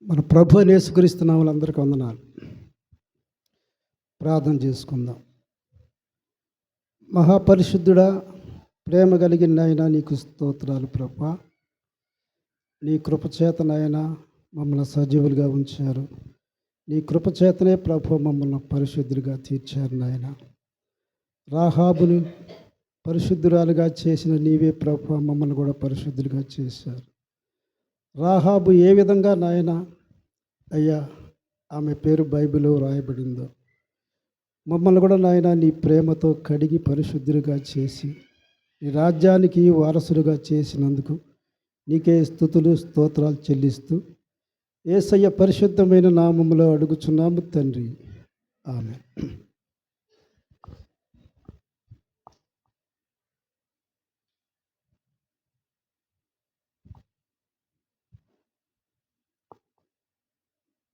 మన ప్రభు అయిన యేసుక్రీస్తు నామములో అందరికీ వందనాలు. ప్రార్థన చేసుకుందాం. మహాపరిశుద్ధుడా, ప్రేమ కలిగిన నాయన, నీకు స్తోత్రాలు ప్రభువా. నీ కృపచేత నాయన మమ్మల్ని సజీవులుగా ఉంచారు. నీ కృపచేతనే ప్రభు మమ్మల్ని పరిశుద్ధులుగా తీర్చారు నాయన. రాహాబుని పరిశుద్ధురాలుగా చేసిన నీవే ప్రభు మమ్మల్ని కూడా పరిశుద్ధులుగా చేశారు. రాహాబు ఏ విధంగా నాయన అయ్యా ఆమె పేరు బైబిల్లో రాయబడిందో మమ్మల్ని కూడా నాయన నీ ప్రేమతో కడిగి పరిశుద్ధులుగా చేసి నీ రాజ్యానికి వారసులుగా చేసినందుకు నీకే స్తుతులు స్తోత్రాలు చెల్లిస్తూ యేసయ్య పరిశుద్ధమైన నామములో అడుగుచున్నాము తండ్రి, ఆమేన్.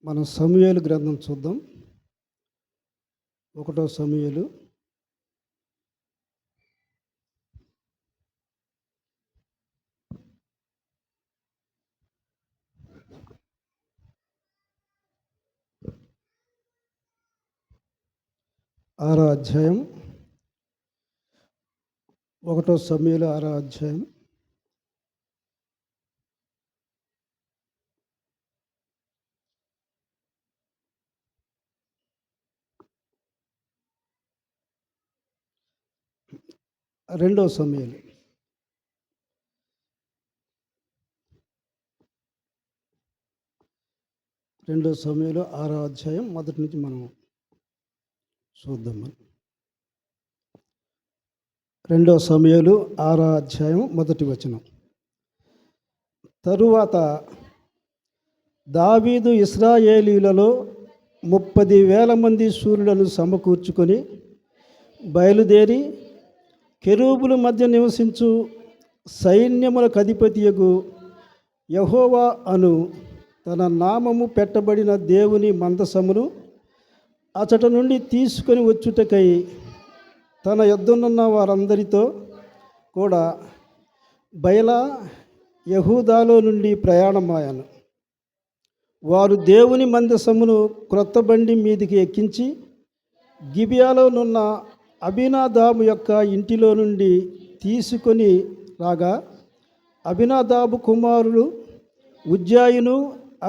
మనం సమూయేలు గ్రంథం చూద్దాం. 1వ సమూయేలు 6వ అధ్యాయం. 1వ సమూయేలు 6వ అధ్యాయం. రెండవ సమూయేలు 6వ అధ్యాయం మొదటి నుంచి మనం చూద్దాం. 2వ సమూయేలు 6వ అధ్యాయం మొదటి వచనం. తరువాత దావీదు ఇశ్రాయేలీయులలో 30,000 మంది శూరులను సమకూర్చుకొని బయలుదేరి కెరూబుల మధ్య నివసించు సైన్యములకు అధిపతియగు యెహోవా అను తన నామము పెట్టబడిన దేవుని మందసమును అచట నుండి తీసుకొని వచ్చుటకై తన యొద్దనున్న వారందరితో కూడా బయలా యెహూదాలో నుండి ప్రయాణమాయను. వారు దేవుని మందసమును క్రొత్త బండి మీదికి ఎక్కించి గిబియాలో నున్న అబీనాదాబు యొక్క ఇంటిలో నుండి తీసుకొని రాగా అబీనాదాబు కుమారులు ఉజ్జాయును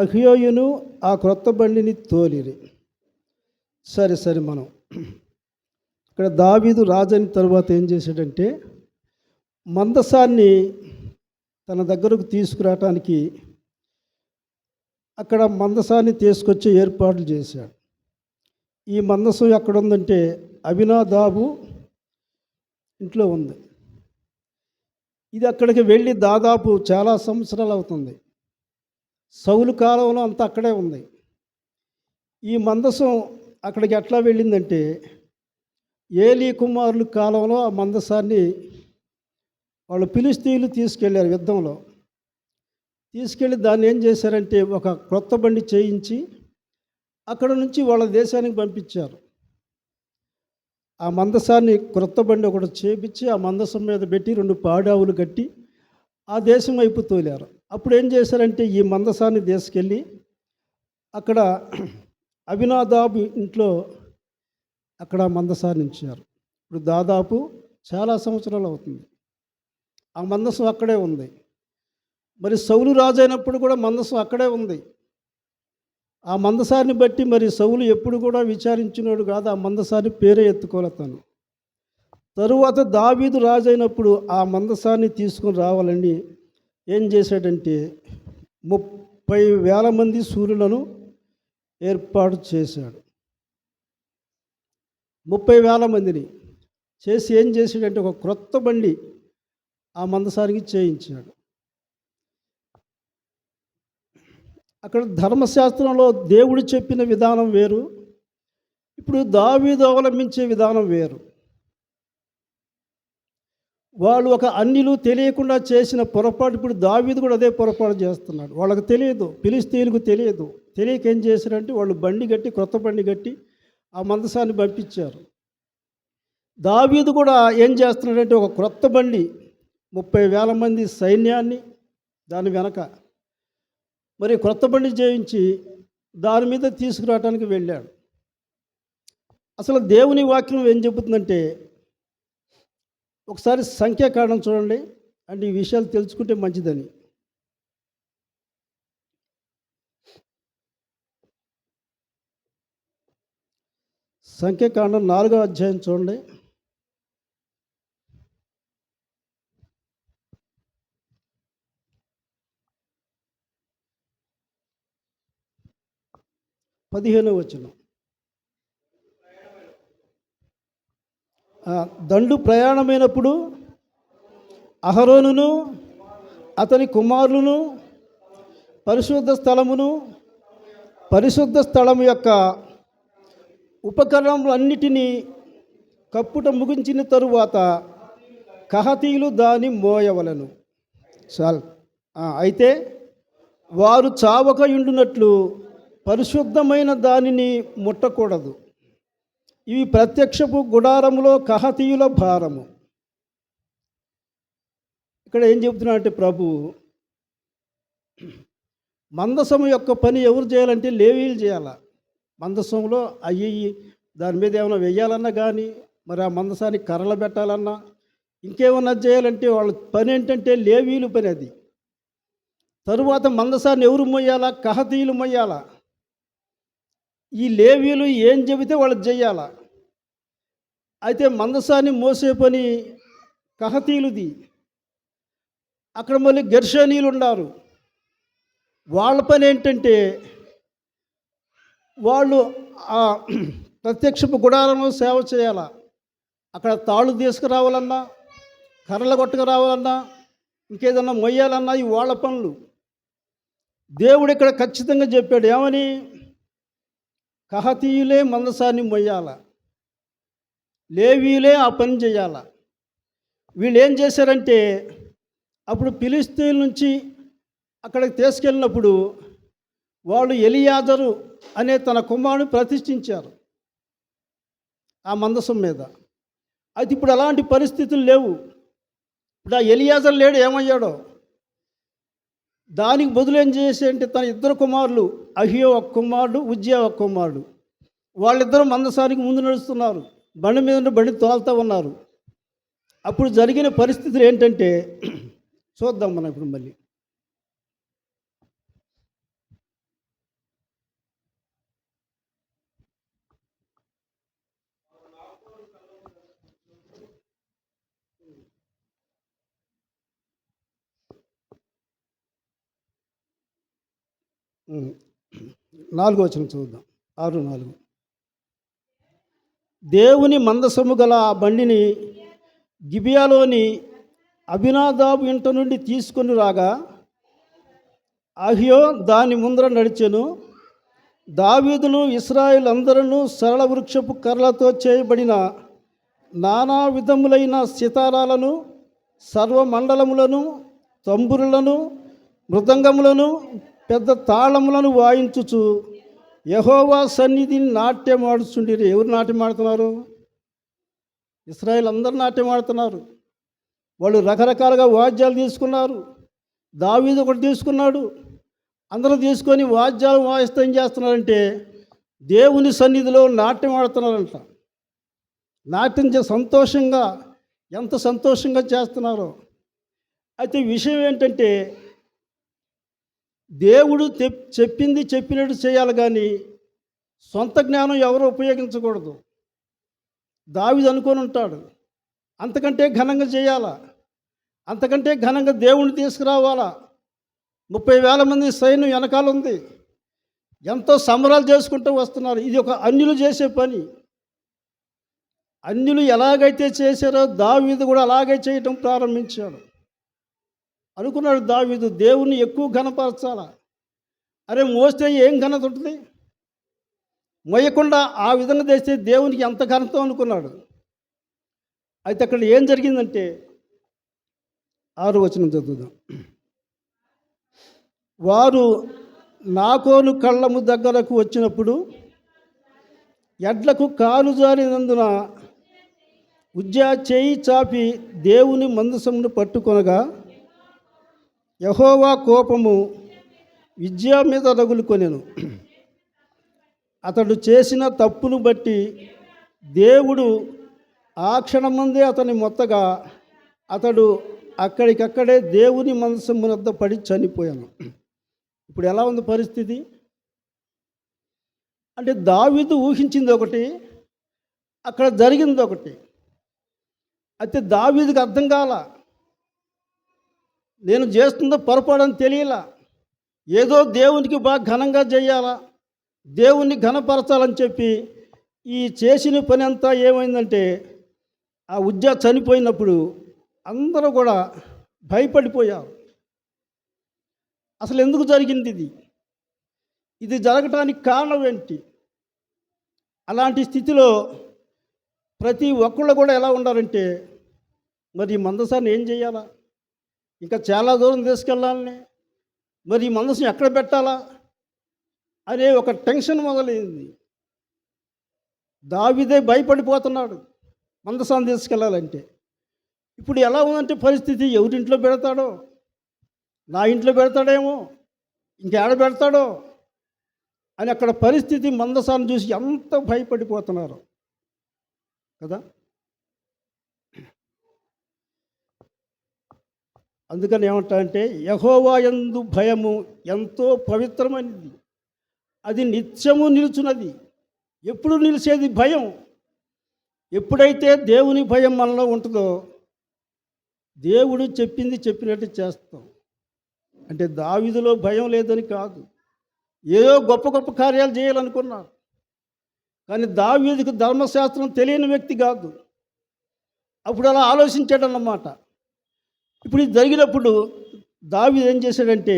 అహ్యోయును ఆ క్రొత్త బండిని తోలిరి. సరే మనం ఇక్కడ దావీదు రాజైన తరువాత ఏం చేశాడంటే మందసాన్ని తన దగ్గరకు తీసుకురావటానికి అక్కడ మందసాన్ని తీసుకొచ్చే ఏర్పాట్లు చేశాడు. ఈ మందసం ఎక్కడ ఉందంటే అబీనాదాబు ఇంట్లో ఉంది. ఇది అక్కడికి వెళ్ళి దాదాపు చాలా సంవత్సరాలు అవుతుంది. సౌలు కాలంలో అంతా అక్కడే ఉంది. ఈ మందసం అక్కడికి ఎట్లా వెళ్ళిందంటే ఏలీ కుమారుల కాలంలో ఆ మందసాన్ని వాళ్ళు ఫిలిష్తీయులు తీసుకెళ్ళారు. యుద్ధంలో తీసుకెళ్ళి దాన్ని ఏం చేశారంటే ఒక క్రొత్త బండి చేయించి అక్కడ నుంచి వాళ్ళ దేశానికి పంపించారు. ఆ మందసాన్ని క్రొత్త బండి ఒకటి చేపించి ఆ మందసం మీద పెట్టి 2 పాడావులు కట్టి ఆ దేశం వైపు తోలారు. అప్పుడు ఏం చేశారంటే ఈ మందసాన్ని తీసుకెళ్ళి అక్కడ అబీనాదాబు ఇంట్లో అక్కడ మందసాన్ని ఉంచారు. ఇప్పుడు దాదాపు చాలా సంవత్సరాలు అవుతుంది. ఆ మందసం అక్కడే ఉంది. మరి సౌలు రాజు అయినప్పుడు కూడా మందసం అక్కడే ఉంది. ఆ మందసాన్ని బట్టి మరి సౌలు ఎప్పుడు కూడా విచారించినోడు కాదు. ఆ మందసాన్ని పేరే ఎత్తుకోలే తను. తరువాత దావీదు రాజు అయినప్పుడు ఆ మందసాన్ని తీసుకుని రావాలని ఏం చేశాడంటే 30,000 మంది శూరులను ఏర్పాటు చేశాడు. 30,000 మందిని చేసి ఏం చేశాడంటే ఒక క్రొత్త బండి ఆ మందసానికి చేయించాడు. అక్కడ ధర్మశాస్త్రంలో దేవుడు చెప్పిన విధానం వేరు, ఇప్పుడు దావీదు అవలంబించే విధానం వేరు. వాళ్ళు ఒక అన్యులు తెలియకుండా చేసిన పొరపాటు ఇప్పుడు దావీదు కూడా అదే పొరపాటు చేస్తున్నాడు. వాళ్ళకి తెలియదు, ఫిలిష్తీయులకు తెలియదు. తెలియక ఏం చేశారంటే వాళ్ళు బండి కట్టి క్రొత్త బండి కట్టి ఆ మందసాన్ని పంపించారు. దావీదు కూడా ఏం చేస్తున్నాడంటే ఒక క్రొత్త బండి 30,000 మంది సైన్యాన్ని దాని వెనక మరి క్రొత్త బండి చేయించి దాని మీద తీసుకురావడానికి వెళ్ళాడు. అసలు దేవుని వాక్యం ఏం చెబుతుందంటే, ఒకసారి సంఖ్యాకాండం చూడండి, అంటే ఈ విషయాలు తెలుసుకుంటే మంచిదని. సంఖ్యాకాండం 4వ అధ్యాయం చూడండి. పదిహేనవ వచనం. దండు ప్రయాణమైనప్పుడు అహరోనును అతని కుమారులను పరిశుద్ధ స్థలము యొక్క ఉపకరణములన్నిటినీ కప్పుట ముగించిన తరువాత కహతీయులు దాన్ని మోయవలను. అయితే వారు చావక ఉండునట్లు పరిశుద్ధమైన దానిని ముట్టకూడదు. ఇవి ప్రత్యక్షపు గుడారములో కహతీయుల భారము. ఇక్కడ ఏం చెబుతున్నా అంటే, ప్రభు మందసము యొక్క పని ఎవరు చేయాలంటే లేవీలు చేయాల. మందసంలో అయ్యి దాని మీద ఏమైనా వెయ్యాలన్నా కానీ, మరి ఆ మందసానికి కర్రలు పెట్టాలన్నా, ఇంకేమన్నా చేయాలంటే వాళ్ళ పని ఏంటంటే లేవీలు పని అది. తరువాత మందసాన్ని ఎవరు మొయ్యాలా? కహతీయులు మొయ్యాలా. ఈ లేవీలు ఏం చెబితే వాళ్ళు చెయ్యాల. అయితే మందసాన్ని మోసే పని కహతీయులది. అక్కడ మళ్ళీ గెర్షోనీయులు ఉన్నారు. వాళ్ళ పని ఏంటంటే వాళ్ళు ఆ ప్రత్యక్షపు గుడారంలో సేవ చేయాల. అక్కడ తాళ్ళు తీసుకురావాలన్నా, కర్రలు కొట్టుకురావాలన్నా, ఇంకేదన్నా మొయ్యాలన్నా ఈ వాళ్ళ పనులు. దేవుడు ఇక్కడ ఖచ్చితంగా చెప్పాడు ఏమని? కహతీయులే మందసాన్ని మొయ్యాల, లేవీయులే ఆ పని చేయాల. వీళ్ళు ఏం చేశారంటే, అప్పుడు ఫిలిష్తీయుల నుంచి అక్కడికి తీసుకెళ్ళినప్పుడు వాళ్ళు ఎలియాజరు అనే తన కుమారుని ప్రతిష్ఠించారు ఆ మందసం మీద. అయితే ఇప్పుడు అలాంటి పరిస్థితులు లేవు. ఇప్పుడు ఆ ఎలియాజరు లేడు, ఏమయ్యాడో. దానికి బదులు ఏం చేసేంటే తన ఇద్దరు కుమారులు, అహియో ఒక కుమారుడు, ఉజ్జియా ఒక కుమారుడు, వాళ్ళిద్దరూ మందసానికి ముందు నడుస్తున్నారు, బండి మీద బండి తోలుతూ ఉన్నారు. అప్పుడు జరిగిన పరిస్థితులు ఏంటంటే చూద్దాం మనం ఇప్పుడు మళ్ళీ. నాలుగో వచనం చూద్దాం. 6:4. దేవుని మందసము గల ఆ బండిని గిబియాలోని అబినాదాబు ఇంట నుండి తీసుకొని రాగా అహియో దాని ముందర నడిచెను. దావీదును ఇశ్రాయేలు అందరూ సరళ వృక్షపు కర్రలతో చేయబడిన నానా విధములైన సితారాలను, సర్వమండలములను, తంబురులను, మృదంగములను, పెద్ద తాళములను వాయించుచు యెహోవా సన్నిధిని నాట్యం ఆడుచుండిరి. ఎవరు నాట్యం ఆడుతున్నారు? ఇశ్రాయేలు అందరూ నాట్యం ఆడుతున్నారు. వాళ్ళు రకరకాలుగా వాద్యాలు తీసుకున్నారు. దావీదు ఒకటి తీసుకున్నాడు. అందరూ తీసుకొని వాద్యాలు వాయిస్తూ ఏం చేస్తున్నారంటే దేవుని సన్నిధిలో నాట్యం ఆడుతున్నారంట. నాట్యం సంతోషంగా, ఎంత సంతోషంగా చేస్తున్నారో. అయితే విషయం ఏంటంటే, దేవుడు చెప్పింది చెప్పినట్టు చేయాలి, కానీ సొంత జ్ఞానం ఎవరు ఉపయోగించకూడదు. దావీదు అనుకొని ఉంటాడు, అంతకంటే ఘనంగా చేయాలా, అంతకంటే ఘనంగా దేవుణ్ణి తీసుకురావాలా. 30,000 మంది సైన్యం వెనకాల ఉంది, ఎంతో సంబరాలు చేసుకుంటూ వస్తున్నారు. ఇది ఒక అన్యులు చేసే పని. అన్యులు ఎలాగైతే చేశారో దావీదు కూడా అలాగే చేయటం ప్రారంభించాడు. అనుకున్నాడు దావీదు, దేవుణ్ణి ఎక్కువ ఘనపరచాలా. అరే మోస్తే ఏం ఘనత ఉంటుంది, మోయకుండా ఆ విధంగా చేస్తే దేవునికి ఎంత ఘనత అనుకున్నాడు. అయితే అక్కడ ఏం జరిగిందంటే 6వ వచనం చదువుదాం. వారు నాకోను కళ్ళము దగ్గరకు వచ్చినప్పుడు ఎడ్లకు కాలు జారినందున ఉజ్జా చేయి చాపి దేవుని మందసమును పట్టుకొనగా యెహోవా కోపము విద్య మీద రగులుకొనెను. అతడు చేసిన తప్పును బట్టి దేవుడు ఆ క్షణమందే అతని మొత్తగా అతడు అక్కడికక్కడే దేవుని మందసం వద్ద పడి చనిపోయాను. ఇప్పుడు ఎలా ఉంది పరిస్థితి అంటే, దావీదు ఊహించింది ఒకటి, అక్కడ జరిగింది ఒకటి. అయితే దావీదుకి అర్థం కాల, నేను చేస్తుందో పొరపాడని తెలియలా. ఏదో దేవునికి బాగా ఘనంగా చేయాలా, దేవుణ్ణి ఘనపరచాలని చెప్పి ఈ చేసిన పని అంతా ఏమైందంటే, ఆ ఉజ్జా చనిపోయినప్పుడు అందరూ కూడా భయపడిపోయారు. అసలు ఎందుకు జరిగింది ఇది జరగటానికి కారణం ఏంటి? అలాంటి స్థితిలో ప్రతి ఒక్కళ్ళు కూడా ఎలా ఉండాలంటే, మరి ఈ మందసాన్ని ఏం చేయాలా, ఇంకా చాలా దూరం తీసుకెళ్ళాలని, మరి ఈ మందసం ఎక్కడ పెట్టాలా అనే ఒక టెన్షన్ మొదలైంది. దావీదే భయపడిపోతున్నాడు మందసాన్ని తీసుకెళ్ళాలంటే. ఇప్పుడు ఎలా ఉందంటే పరిస్థితి, ఎవరింట్లో పెడతాడో, నా ఇంట్లో పెడతాడేమో, ఇంకేడ పెడతాడో అని అక్కడ పరిస్థితి. మందసాన్ని చూసి ఎంత భయపడిపోతున్నారు కదా. అందుకని ఏమంటారంటే, యెహోవా యందు భయము ఎంతో పవిత్రమైనది, అది నిత్యము నిలుచున్నది. ఎప్పుడు నిలిచేది భయం. ఎప్పుడైతే దేవుని భయం మనలో ఉంటుందో, దేవుడు చెప్పింది చెప్పినట్టు చేస్తాం. అంటే దావీదులో భయం లేదని కాదు, ఏదో గొప్ప గొప్ప కార్యాలు చేయాలనుకున్నారు. కానీ దావీదుకు ధర్మశాస్త్రం తెలియని వ్యక్తి కాదు. అప్పుడు అలా ఆలోచించాడన్నమాట. ఇప్పుడు ఇది జరిగినప్పుడు దావీదు ఏం చేశాడంటే,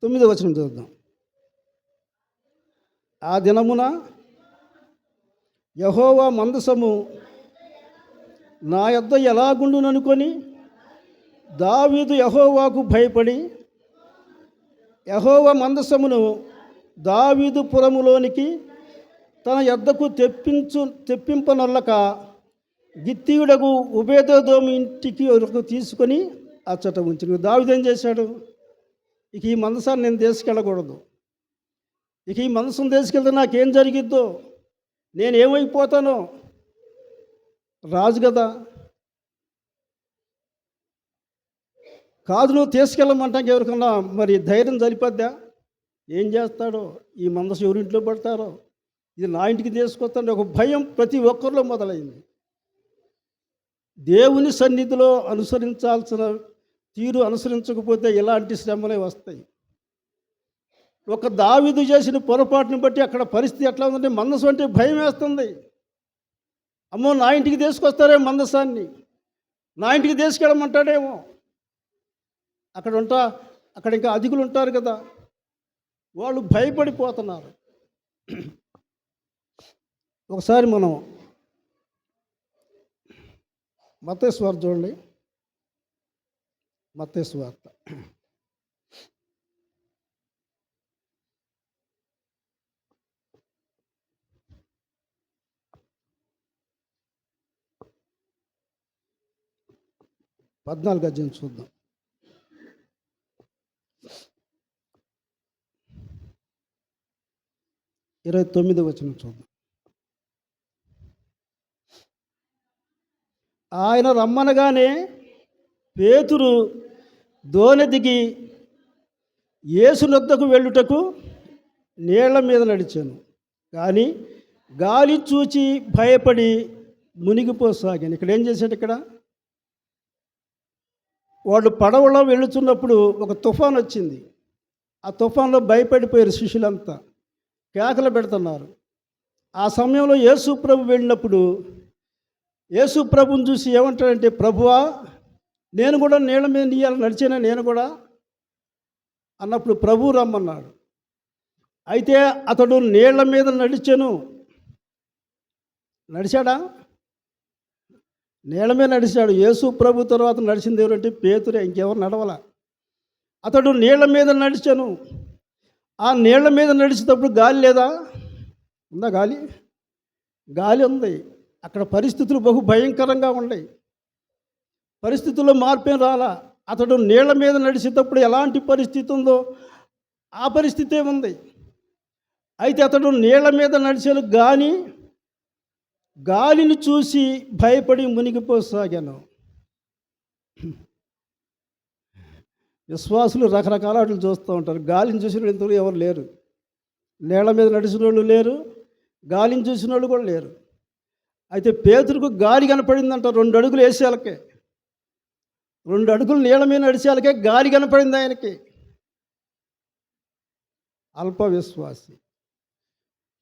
9వ వచనం చూద్దాం. ఆ దినమున యెహోవా మందసము నా యొద్ద ఎలాగుండుననుకొని దావీదు యెహోవాకు భయపడి యెహోవా మందసమును దావీదు పురములోనికి తన యొద్దకు తెప్పింపనొల్లక గిత్తీయుడకు ఉబేదోదోము ఇంటికి తీసుకొని అచ్చట ఉంచిన. దావీదు ఏం చేశాడు, ఇక ఈ మందసాన్ని నేను తీసుకెళ్ళకూడదు, ఇక ఈ మందసం తీసుకెళ్తే నాకేం జరిగిద్దో, నేనేమైపోతానో, రాజు కదా, కాదు నువ్వు తీసుకెళ్ళమంటానికి ఎవరికన్నా మరి ధైర్యం సరిపోద్దా? ఏం చేస్తాడో, ఈ మందసం ఎవరింట్లో పడతారో, ఇది నా ఇంటికి తీసుకొస్తాను ఒక భయం ప్రతి ఒక్కరిలో మొదలైంది. దేవుని సన్నిధిలో అనుసరించాల్సిన తీరు అనుసరించకపోతే ఇలాంటి శ్రమలే వస్తాయి. ఒక దావీదు చేసిన పొరపాటుని బట్టి అక్కడ పరిస్థితి ఎట్లా ఉందంటే, మందసం అంటే భయం వేస్తుంది. అమ్మో, నా ఇంటికి తీసుకొస్తారేమో మందసాన్ని, నా ఇంటికి తీసుకెళ్ళమంటాడేమో. అక్కడ ఇంకా అధికులు ఉంటారు కదా, వాళ్ళు భయపడిపోతున్నారు. ఒకసారి మనం మత్తయి సువార్త చూడండి. మత్తయి సువార్త 14వ అధ్యాయం చూద్దాం. 29వ వచనం చూద్దాం. ఆయన రమ్మనగానే పేతురు దోణి దిగి యేసు నొద్దకు వెళ్ళుటకు నీళ్ల మీద నడిచాను, కానీ గాలి చూచి భయపడి మునిగిపోసాగాను. ఇక్కడ ఏం చేశాడు, ఇక్కడ వాళ్ళు పడవలో వెళుతున్నప్పుడు ఒక తుఫాన్ వచ్చింది. ఆ తుఫాన్లో భయపడిపోయారు శిష్యులంతా, కేకలు పెడుతున్నారు. ఆ సమయంలో యేసు ప్రభు వెళ్ళినప్పుడు యేసు ప్రభుని చూసి ఏమంటాడంటే, ప్రభువా, నేను కూడా నీళ్ళ మీద నీయాలి నడిచానా నేను కూడా అన్నప్పుడు ప్రభు రమ్మన్నాడు. అయితే అతడు నీళ్ల మీద నడిచాడా? నీళ్ళ మీద నడిచాడు. యేసు ప్రభు తర్వాత నడిచింది ఎవరంటే పేతురే, ఇంకెవరు నడవల. అతడు నీళ్ల మీద నడిచాను. ఆ నీళ్ల మీద నడిచేటప్పుడు గాలి లేదా? ఉందా గాలి? గాలి ఉంది. అక్కడ పరిస్థితులు బహు భయంకరంగా ఉన్నాయి. పరిస్థితుల్లో మార్పేం రాలా. అతడు నీళ్ల మీద నడిచేటప్పుడు ఎలాంటి పరిస్థితి ఉందో ఆ పరిస్థితే ఉంది. అయితే అతడు నీళ్ల మీద నడిచాను కానీ గాలిని చూసి భయపడి మునిగిపోసాగాను. విశ్వాసులు రకరకాల వాటిని చూస్తూ ఉంటారు. గాలిని చూసిన ఇంతలో ఎవరు లేరు. నీళ్ల మీద నడిచిన వాళ్ళు లేరు, గాలిని చూసిన వాళ్ళు కూడా లేరు. అయితే పేతురుకు గాలి కనపడిందంట 2 అడుగులు వేసేయాలకే, 2 అడుగులు నీళ్ల మీద నడిచేయాలకే గాలి కనపడింది ఆయనకి. అల్ప విశ్వాసి,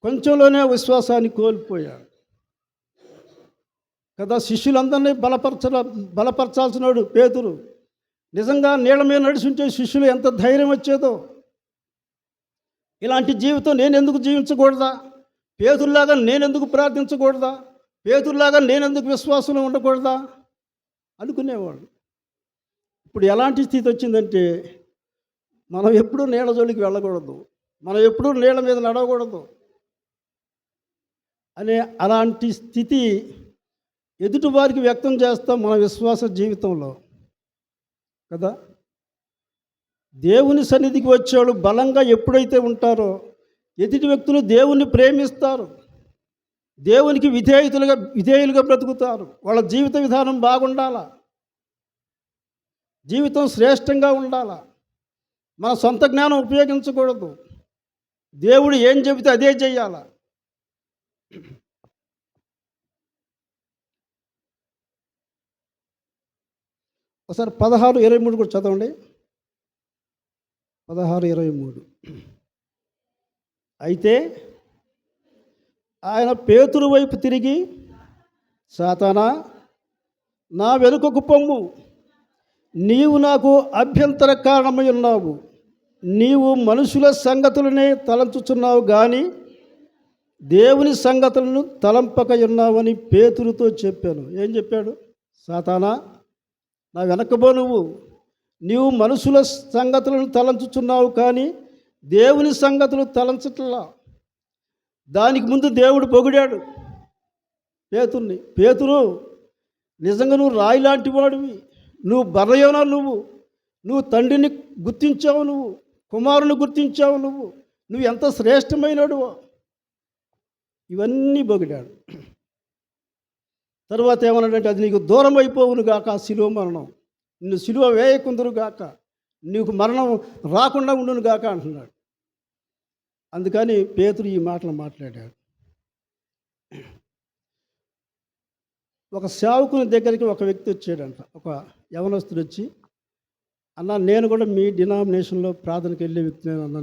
కొంచెంలోనే విశ్వాసాన్ని కోల్పోయాడు కదా. శిష్యులందరినీ బలపరచాల్సినాడు పేతురు. నిజంగా నీళ్ల మీద నడుచుంటే శిష్యులు ఎంత ధైర్యం వచ్చేదో. ఇలాంటి జీవితం నేను ఎందుకు జీవించకూడదా? పేతురులాగా నేనెందుకు ప్రార్థించకూడదా? పేతురులాగా నేనెందుకు విశ్వాసంలో ఉండకూడదా అనుకునేవాడు. ఇప్పుడు ఎలాంటి స్థితి వచ్చిందంటే మనం ఎప్పుడూ నీళ్ళ జోలికి వెళ్ళకూడదు, మనం ఎప్పుడూ నీళ్ళ మీద నడవకూడదు అనే అలాంటి స్థితి ఎదుటివారికి వ్యక్తం చేస్తాం మన విశ్వాస జీవితంలో కదా. దేవుని సన్నిధికి వచ్చేవాళ్ళు బలంగా ఎప్పుడైతే ఉంటారో ఎదుటి వ్యక్తులు దేవుణ్ణి ప్రేమిస్తారు, దేవునికి విధేయులుగా బ్రతుకుతారు. వాళ్ళ జీవిత విధానం బాగుండాలా, జీవితం శ్రేష్టంగా ఉండాలా. మన సొంత జ్ఞానం ఉపయోగించకూడదు, దేవుడు ఏం చెబితే అదే చెయ్యాలా. ఒకసారి 16:23 కూడా చదవండి. 16:23. అయితే ఆయన పేతురు వైపు తిరిగి, సాతానా, నా వెనుకకు పొమ్ము, నీవు నాకు అభ్యంతర కారణమై ఉన్నావు. నీవు మనుషుల సంగతులనే తలంచుచున్నావు కానీ దేవుని సంగతులను తలంపక ఉన్నావని పేతురుతో చెప్పాను. ఏం చెప్పాడు? సాతానా, నా వెనకబో, నీవు మనుషుల సంగతులను తలంచుచున్నావు కానీ దేవుని సంగతులు తలంచట్లా. దానికి ముందు దేవుడు పొగిడాడు పేతుర్ని. పేతురు, నిజంగా నువ్వు రాయి లాంటి వాడివి, నువ్వు బర్రయోనా, నువ్వు తండ్రిని గుర్తించావు, నువ్వు కుమారుని గుర్తించావు, నువ్వు ఎంత శ్రేష్టమైనడువో, ఇవన్నీ పొగిడాడు. తర్వాత ఏమన్నాడంటే, అది నీకు దూరం అయిపోవును గాక శిలువ మరణం, నిన్ను శిలువ వేయకుందురు గాక, నీకు మరణం రాకుండా ఉండును గాక అంటున్నాడు. అందుకని పేతురు ఈ మాటలు మాట్లాడాడు. ఒక సేవకుని దగ్గరికి ఒక వ్యక్తి వచ్చాడంట, ఒక యవనస్తుడు వచ్చి, అన్న నేను కూడా మీ డినామినేషన్లో ప్రార్థనకి వెళ్ళే వ్యక్తి అన్న,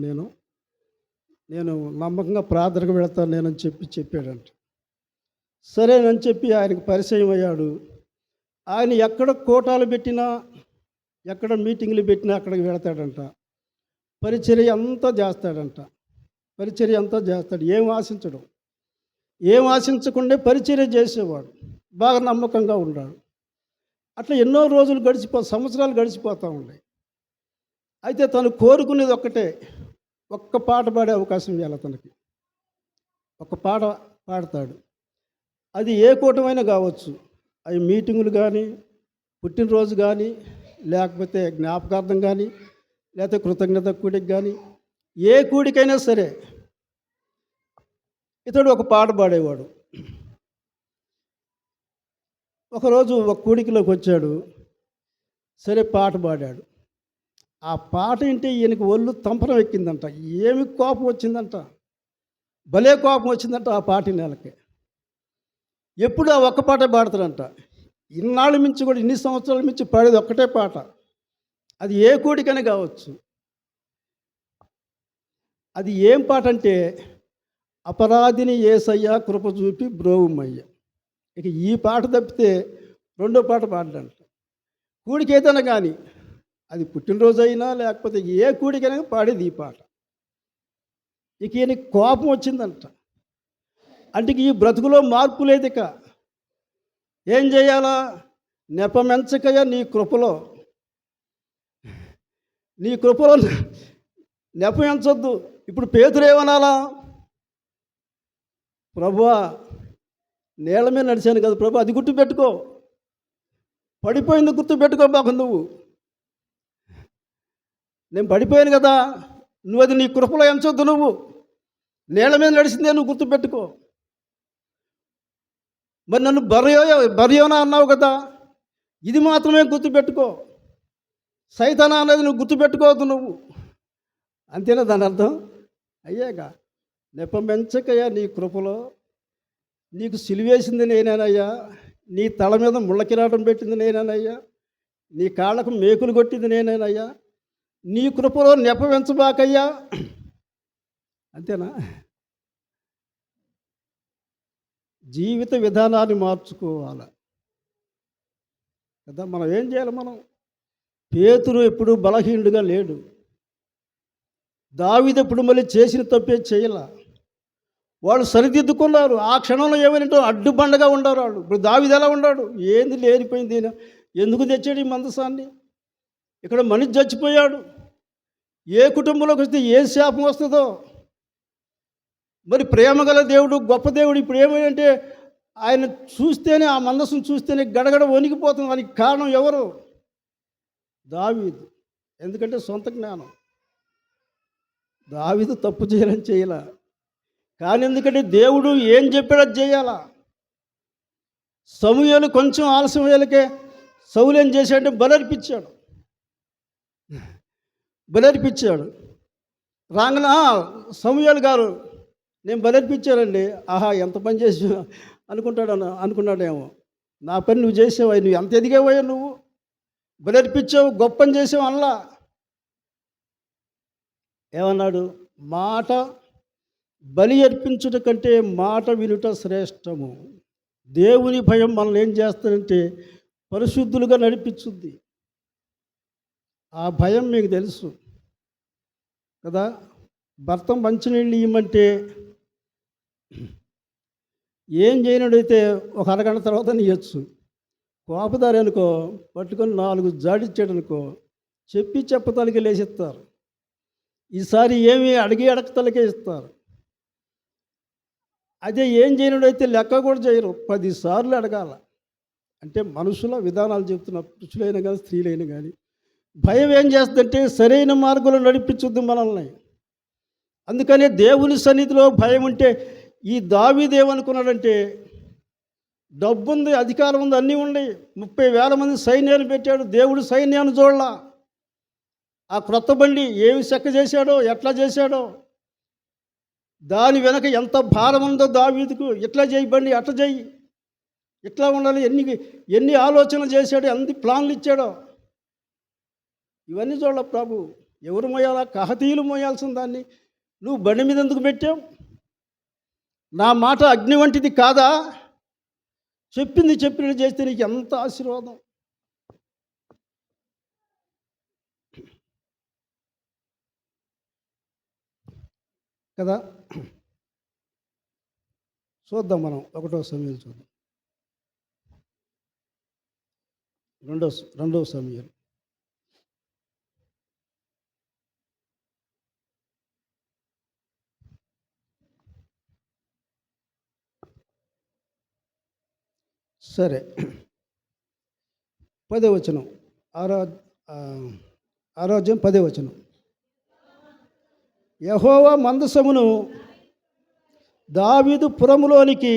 నేను నమ్మకంగా ప్రార్థనకు వెళతాను నేనని చెప్పాడంట. సరేనని చెప్పి ఆయనకు పరిచయం అయ్యాడు. ఆయన ఎక్కడ కోటాలు పెట్టినా, ఎక్కడ మీటింగ్లు పెట్టినా అక్కడికి వెళతాడంట. పరిచర్య అంతా చేస్తాడంట. ఏం ఆశించకుండా పరిచర్య చేసేవాడు, బాగా నమ్మకంగా ఉన్నాడు. అట్లా ఎన్నో రోజులు సంవత్సరాలు గడిచిపోతూ ఉన్నాయి. అయితే తను కోరుకునేది ఒక్కటే, ఒక్క పాట పాడే అవకాశం ఇవ్వాలి తనకి. ఒక పాట పాడతాడు, అది ఏ కూటమైనా కావచ్చు. అవి మీటింగులు కానీ, పుట్టినరోజు కానీ, లేకపోతే జ్ఞాపకార్థం కానీ, లేకపోతే కృతజ్ఞత కూడికి కానీ, ఏ కూడికైనా సరే ఇతడు ఒక పాట పాడేవాడు. ఒకరోజు ఒక కూడికలోకి వచ్చాడు, సరే పాట పాడాడు. ఆ పాట వింటే ఈయనకి ఒళ్ళు తంపరం ఎక్కిందంట, ఏమి కోపం వచ్చిందంట, భలే కోపం వచ్చిందంట ఆ పాట నెలకి. ఎప్పుడు ఆ ఒక్క పాట పాడతాడంట. ఇన్నాళ్ళు మించి కూడా, ఇన్ని సంవత్సరాల మించి పాడేది ఒక్కటే పాట, అది ఏ కూడికనే కావచ్చు. అది ఏం పాట అంటే, అపరాధిని యేసయ్య కృప చూపి బ్రోవుమయ్య. ఇక ఈ పాట తప్పితే రెండో పాట పాడడంట. కూడికి ఏదైనా కానీ, అది పుట్టినరోజు అయినా లేకపోతే ఏ కూడికైనా పాడేది ఈ పాట. ఇక ఈయనకి కోపం వచ్చిందంట. అంటే ఈ బ్రతుకులో మార్పు లేదు. ఇక ఏం చేయాలా? నెపమెంచకయ్య నీ కృపలో నెపమెంచొద్దు. ఇప్పుడు పేతురు ఏమనాలా? ప్రభువా, నేల మీద నడిచాను కదా ప్రభు, అది గుర్తుపెట్టుకో, పడిపోయింది గుర్తుపెట్టుకో బాకు నువ్వు. నేను పడిపోయాను కదా, నువ్వు అది నీ కృపలో ఎంచొద్దు. నువ్వు నీళ్ళ మీద నడిచిందే నువ్వు గుర్తుపెట్టుకో. మరి నన్ను బర్యోనా అన్నావు కదా, ఇది మాత్రమే గుర్తుపెట్టుకో. సైతానా అనేది నువ్వు గుర్తుపెట్టుకోవద్దు నువ్వు. అంతేనా దాని అర్థం? అయ్యాక నెపమెంచకయ్యా నీ కృపలో, నీకు సిలువేసింది నేనేనయ్యా, నీ తల మీద ముళ్ళ కిరాటం పెట్టింది నేనేనయ్యా, నీ కాళ్ళకు మేకులు కొట్టింది నేనేనయ్యా, నీ కృపలో నెపవెంచబాకయ్యా. అంతేనా? జీవిత విధానాన్ని మార్చుకోవాలి కదా. మనం ఏం చేయాలి? పేతురు ఎప్పుడు బలహీనుడుగా లేడు. దావీదు ఎప్పుడు మళ్ళీ చేసిన తప్పే చేయాల. వాళ్ళు సరిదిద్దుకున్నారు. ఆ క్షణంలో ఏమైనా అడ్డుబండగా ఉండారు వాళ్ళు. ఇప్పుడు దావీదు ఎలా ఉన్నాడు? ఏంది లేనిపోయింది, ఎందుకు తెచ్చాడు ఈ మందసాన్ని? ఇక్కడ మనిషి చచ్చిపోయాడు. ఏ కుటుంబంలోకి వస్తే ఏ శాపం వస్తుందో. మరి ప్రేమగల దేవుడు, గొప్ప దేవుడు ఇప్పుడు ఏమంటే ఆయన చూస్తేనే, ఆ మందసం చూస్తేనే గడగడ వణికిపోతుంది. దానికి కారణం ఎవరు? దావీదు. ఎందుకంటే సొంత జ్ఞానం. దావీదు తప్పు చేయాలని చేయాల, కానీ ఎందుకంటే దేవుడు ఏం చెప్పాడో అది చేయాలా. సమూయేలు కొంచెం ఆలస్యం అయ్యేలకే సౌలు ఏం చేశాడంటే బలర్పించాడు. రాంగన సమూయేలు గారు, నేను బలర్పించానండి. ఆహా, ఎంత పని చేసి అనుకున్నాడేమో. నా పని నువ్వు చేసావు, నువ్వు ఎంత ఎదిగేవయ్యా, నువ్వు బలర్పించావు, గొప్ప పని చేసావు అల్లా. ఏమన్నాడు? మాట బలి అర్పించుట కంటే మాట వినుట శ్రేష్టము. దేవుని భయం మనల్ని ఏం చేస్తాడంటే పరిశుద్ధులుగా నడిపించుద్ది. ఆ భయం మీకు తెలుసు కదా. భర్త మంచినీళ్ళు ఇవ్వమంటే ఏం చేయనడైతే ఒక అరగంట తర్వాత ఇవ్వచ్చు. కోపదారి అనుకో, పట్టుకొని 4 జాడిచ్చాడు అనుకో, చెప్పతలకి లేచిస్తారు. ఈసారి ఏమి అడగతలకే ఇస్తారు. అదే ఏం చేయనడైతే లెక్క కూడా చేయరు, 10 సార్లు అడగాల. అంటే మనుషుల విధానాలు చెప్తున్న, పురుషులైనా కానీ స్త్రీలైనా కానీ. భయం ఏం చేస్తుందంటే సరైన మార్గంలో నడిపించుద్ది మనల్ని. అందుకనే దేవుని సన్నిధిలో భయం ఉంటే, ఈ దావీదు ఏమనుకున్నాడంటే డబ్బుంది, అధికారం ఉంది, అన్నీ ఉన్నాయి, 30,000 మంది సైన్యాన్ని పెట్టాడు. దేవుడు సైన్యాన్ని చూడలా. ఆ క్రొత్త బండి ఏమి చెక్క చేశాడో, ఎట్లా చేశాడో, దాని వెనక ఎంత భారం ఉందో దావీదుకు. ఇట్లా చేయి బండి, అట్లా చేయి, ఇట్లా ఉండాలి, ఎన్ని ఆలోచనలు చేశాడో, ఎన్ని ప్లాన్లు ఇచ్చాడో, ఇవన్నీ చూడాల ప్రభు. ఎవరు మోయాలా? కహతీయులు మోయాల్సిన దాన్ని నువ్వు బండి మీద ఎందుకు పెట్టావు? నా మాట అగ్ని వంటిది కాదా? చెప్పినట్టు చేస్తే నీకు ఎంత ఆశీర్వాదం కదా. చూద్దాం మనం 1వ సమూయేలు చూద్దాం. 2వ సమూయేలు. సరే, 10వ వచనం. 6వ అధ్యాయం 10వ వచనం. యెహోవా మందసమును దావీదు పురములోనికి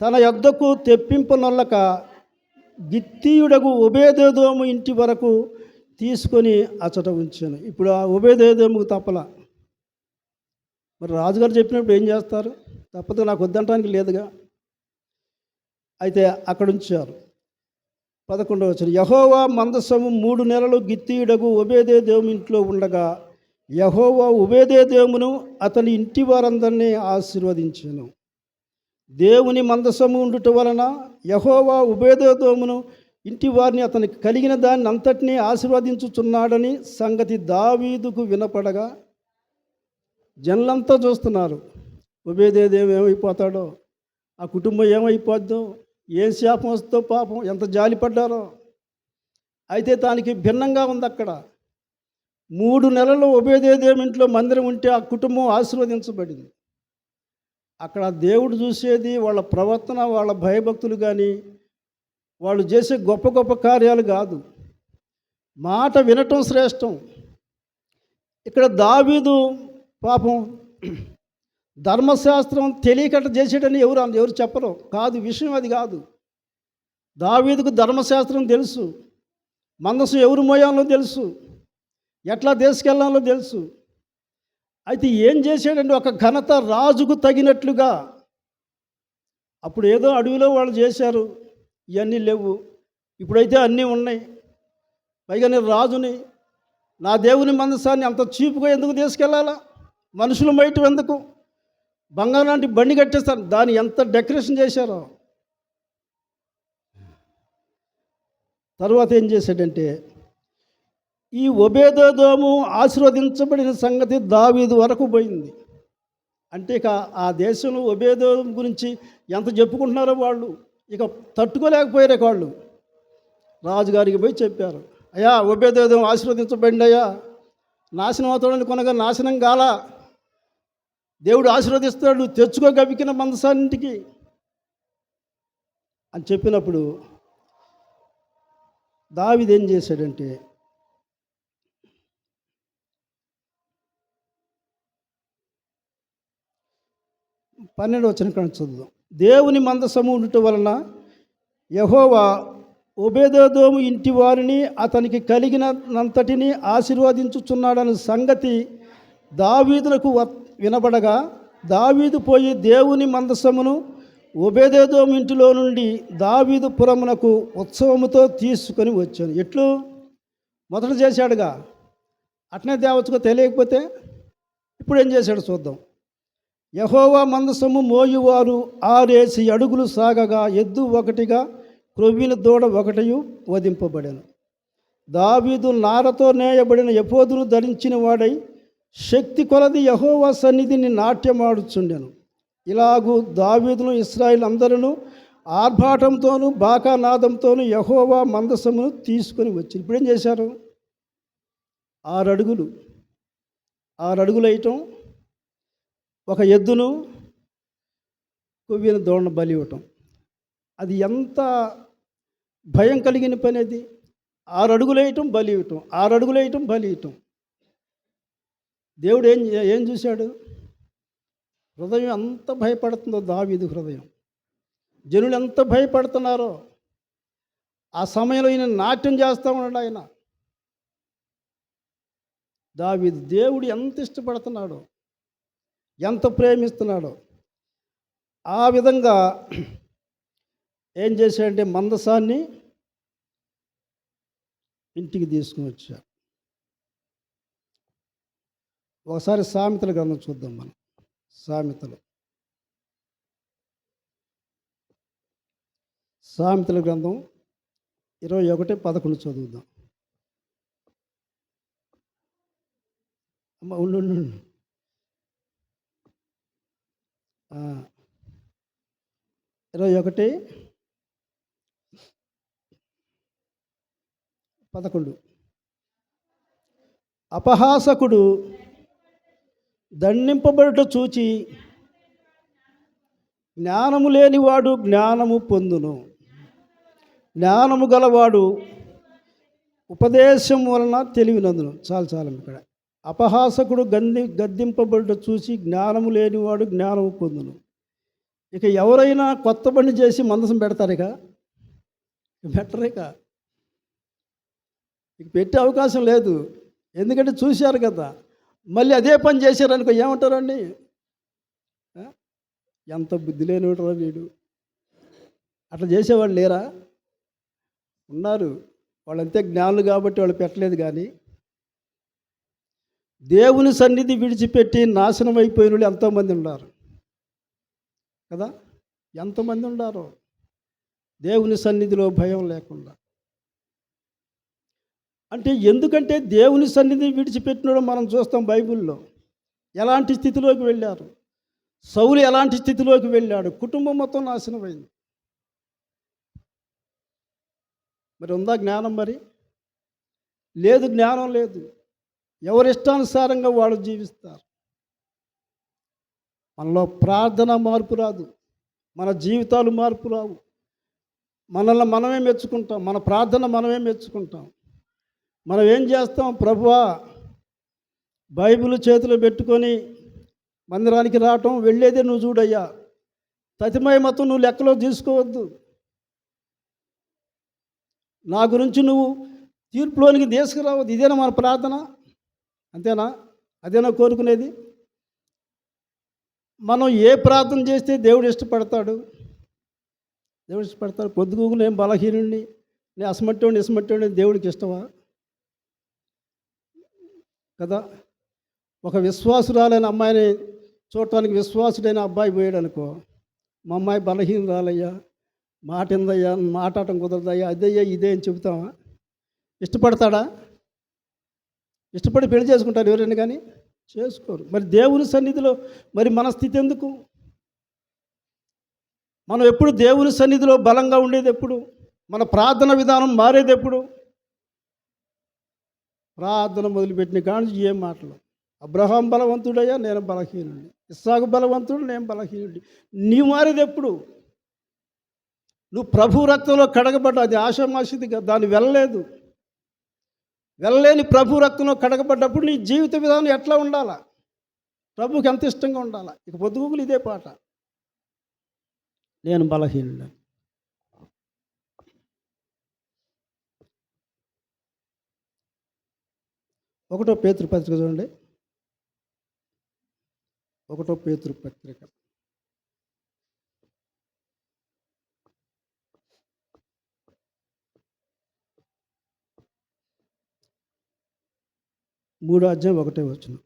తన యొద్దకు తెప్పింపనొల్లక గిత్తీయుడగు ఒబేదెదోము ఇంటి వరకు తీసుకొని అచట ఉంచాను. ఇప్పుడు ఆ ఒబేదెదోముకు తప్పల. మరి రాజుగారు చెప్పినప్పుడు ఏం చేస్తారు? తప్పదు, నాకు వద్దంటానికి లేదుగా. అయితే అక్కడ ఉంచారు. 11వ వచనం. యెహోవా మందసము 3 నెలలు గిత్తీయుడగు ఒబేదెదోము ఇంట్లో ఉండగా యెహోవా ఒబేదెదోమును అతని ఇంటి వారందరినీ ఆశీర్వదించాను. దేవుని మందసము ఉండుట వలన యెహోవా ఒబేదెదోమును ఇంటి వారిని అతనికి కలిగిన దాన్ని అంతటినీ ఆశీర్వదించుచున్నాడని సంగతి దావీదుకు వినపడగా జనులంతా చూస్తున్నారు. ఒబేదెదోము ఏమైపోతాడో, ఆ కుటుంబం ఏమైపోద్దో, ఏం శాపం వస్తుందో, పాపం ఎంత జాలిపడ్డారో. అయితే దానికి భిన్నంగా ఉంది. అక్కడ 3 నెలలు ఒబేదెదోము ఇంట్లో మందిరం ఉంటే ఆ కుటుంబం ఆశీర్వదించబడింది. అక్కడ దేవుడు చూసేది వాళ్ళ ప్రవర్తన, వాళ్ళ భయభక్తులు, కానీ వాళ్ళు చేసే గొప్ప గొప్ప కార్యాలు కాదు. మాట వినటం శ్రేష్టం. ఇక్కడ దావీదు పాపం ధర్మశాస్త్రం తెలియకట చేసేటని ఎవరు చెప్పరు. కాదు, విషయం అది కాదు. దావీదుకు ధర్మశాస్త్రం తెలుసు, మందసం ఎవరు మోయాలో తెలుసు, ఎట్లా తీసుకెళ్లాలో తెలుసు. అయితే ఏం చేశాడంటే ఒక ఘనత రాజుకు తగినట్లుగా. అప్పుడు ఏదో అడవిలో వాళ్ళు చేశారు, ఇవన్నీ లేవు. ఇప్పుడైతే అన్నీ ఉన్నాయి. పైగా నేను రాజుని, నా దేవుని మందసాన్ని అంత చీపుగా ఎందుకు తీసుకెళ్ళాలా? మనుషులు బయట ఎందుకు? బంగారం లాంటి బండి కట్టేస్తాను, దాన్ని ఎంత డెకరేషన్ చేశారో. తర్వాత ఏం చేశాడంటే, ఈ ఒబేదెదోము ఆశీర్వదించబడిన సంగతి దావీదు వరకు పోయింది. అంటే ఇక ఆ దేశంలో ఒబేదెదోము గురించి ఎంత చెప్పుకుంటున్నారో వాళ్ళు ఇక తట్టుకోలేకపోయారు. వాళ్ళు రాజుగారికి పోయి చెప్పారు, అయ్యా ఒబేదెదోము ఆశీర్వదించబడింది అయ్యా, నాశనం అవుతాడని కొనగా నాశనం కాల, దేవుడు ఆశీర్వదిస్తాడు, తెచ్చుకో గవికిన మందసాన్నింటికి అని చెప్పినప్పుడు దావీదు ఏం చేశాడంటే, 12వ వచనం కాడ చదువుదాం. దేవుని మందసము ఉండటం వలన యెహోవా ఒబేదెదోము ఇంటి వారిని అతనికి కలిగినంతటిని ఆశీర్వదించుచున్నాడని సంగతి దావీదులకు వినబడగా, దావీదు పోయి దేవుని మందసమును ఒబేదెదోము ఇంటిలో నుండి దావీదు పురమునకు ఉత్సవముతో తీసుకొని వచ్చాను. ఎట్లు మొదట చేశాడుగా, అట్నే తేవచ్చుగా. తెలియకపోతే ఇప్పుడు ఏం చేశాడు చూద్దాం. యెహోవా మందసము మోయువారు 6 అడుగులు సాగగా, ఎద్దు ఒకటిగా, క్రొవ్విన దూడ ఒకటియు వధింపబడెను. దావీదు నారతో నేయబడిన ఎఫోదును ధరించిన వాడై శక్తి కొలది యెహోవా సన్నిధిని నాట్యమాడుచుండెను. ఇలాగూ దావీదును ఇశ్రాయేలు అందరూ ఆర్భాటంతోనూ బాకానాదంతోనూ యెహోవా మందసమును తీసుకొని వచ్చి. ఇప్పుడేం చేశారు? 6 అడుగులు, 6 అడుగులు వేయటం, ఒక ఎద్దును, కొవ్విన దూడను బలి ఇవ్వటం. అది ఎంత భయం కలిగిన పని అది. 6 అడుగులు వేయటం, బలి ఇవ్వటం, 6 అడుగులు వేయటం, బలి ఇవ్వటం. దేవుడు ఏం చూశాడు? హృదయం ఎంత భయపడుతుందో దావీదు హృదయం. జనులు ఎంత భయపడుతున్నారో ఆ సమయంలో ఈయన నాట్యం చేస్తూ ఉన్నాడు. ఆయన దావీదు దేవుడు ఎంత ఇష్టపడుతున్నాడో, ఎంత ప్రేమిస్తున్నాడో. ఆ విధంగా ఏం చేశాడంటే మందసాన్ని ఇంటికి తీసుకుని వచ్చాడు. ఒకసారి సామెతల గ్రంథం చూద్దాం మనం. సామెతల గ్రంథం 21:11 చదువుదాం. అమ్మ ఉండు. 21:11 అపహాసకుడు దండింపబడుట చూచి జ్ఞానము లేనివాడు జ్ఞానము పొందును, జ్ఞానము గలవాడు ఉపదేశం వలన తెలివినందును. చాలు ఇక్కడ. అపహాసకుడు గద్దింపబడుట చూసి జ్ఞానము లేనివాడు జ్ఞానము పొందును. ఇక ఎవరైనా కొత్త బండి చేసి మందసం పెడతారు? ఇక పెట్టే అవకాశం లేదు. ఎందుకంటే చూశారు కదా. మళ్ళీ అదే పని చేశారనుకో ఏమంటారండి? ఎంత బుద్ధి లేనివాడు వీడు. అట్లా చేసేవాళ్ళు లేరా? ఉన్నారు. వాళ్ళంతే జ్ఞానులు కాబట్టి వాళ్ళు పెట్టలేదు. కానీ దేవుని సన్నిధి విడిచిపెట్టి నాశనం అయిపోయిన వాళ్ళు ఎంతోమంది ఉన్నారు కదా. ఎంతమంది ఉన్నారు దేవుని సన్నిధిలో భయం లేకుండా. అంటే ఎందుకంటే దేవుని సన్నిధిని విడిచిపెట్టినప్పుడు మనం చూస్తాం బైబిల్లో ఎలాంటి స్థితిలోకి వెళ్ళారు. సౌలు ఎలాంటి స్థితిలోకి వెళ్ళాడు. కుటుంబం మొత్తం నాశనమైంది. మరి ఉందా జ్ఞానం? మరి లేదు, జ్ఞానం లేదు. ఎవరిష్టానుసారంగా వాళ్ళు జీవిస్తారు. మనలో ప్రార్థన మార్పు రాదు, మన జీవితాలు మార్పు రావు. మనల్ని మనమే మెచ్చుకుంటాం, మన ప్రార్థన మనమే మెచ్చుకుంటాం. మనం ఏం చేస్తాం? ప్రభువా బైబిల్ చేతిలో పెట్టుకొని మందిరానికి రావటం వెళ్ళేదే నువ్వు చూడయ్యా. తతిమయ మతం నువ్వు లెక్కలో తీసుకోవద్దు. నా గురించి నువ్వు తీర్పులోనికి తీసుకురావద్దు. ఇదేనా మన ప్రార్థన? అంతేనా? అదేనా కోరుకునేది? మనం ఏ ప్రార్థన చేస్తే దేవుడు ఇష్టపడతాడు? దేవుడు ఇష్టపడతాడు. పొద్దుగూకులు నేను బలహీనుడిని, నేను ఇసమట్టోడిని దేవుడికి ఇష్టమా? కదా. ఒక విశ్వాసురాలైన అమ్మాయిని చూడటానికి విశ్వాసుడైన అబ్బాయి పోయాడు అనుకో, మా అమ్మాయి బలహీనురాలయ్యా, మాట ఇందయ్యా, మాట్లాడటం కుదరదయ్యా, అదయ్యా ఇదే అని చెబుతావా? ఇష్టపడతాడా? ఇష్టపడి పెళ్లి చేసుకుంటారు ఎవరైనా కానీ? చేసుకోరు. మరి దేవుని సన్నిధిలో మరి మన స్థితి ఎందుకు? మనం ఎప్పుడు దేవుని సన్నిధిలో బలంగా ఉండేది ఎప్పుడు? మన ప్రార్థన విధానం మారేది ఎప్పుడు? ప్రార్థన మొదలుపెట్టిన కాని ఏం మాటలు. అబ్రహాం బలవంతుడయ్యా, నేను బలహీనుడి. ఇస్సాకు బలవంతుడు, నేను బలహీనుడి. నీవు మారేది ఎప్పుడు? నువ్వు ప్రభు రక్తంలో కడగబడ్డ, అది ఆషామాషిదిగా దాన్ని వెళ్ళలేని ప్రభు రక్తంలో కడగబడ్డప్పుడు నీ జీవిత విధానం ఎట్లా ఉండాలా? ప్రభుకి ఎంత ఇష్టంగా ఉండాలా? ఇక పొద్దుగూకులు ఇదే పాట, నేను బలహీనుడు. 1 పేతురు పత్రిక చూడండి. 1 పేతురు పత్రిక 3వ అధ్యాయం 1వ వచనం.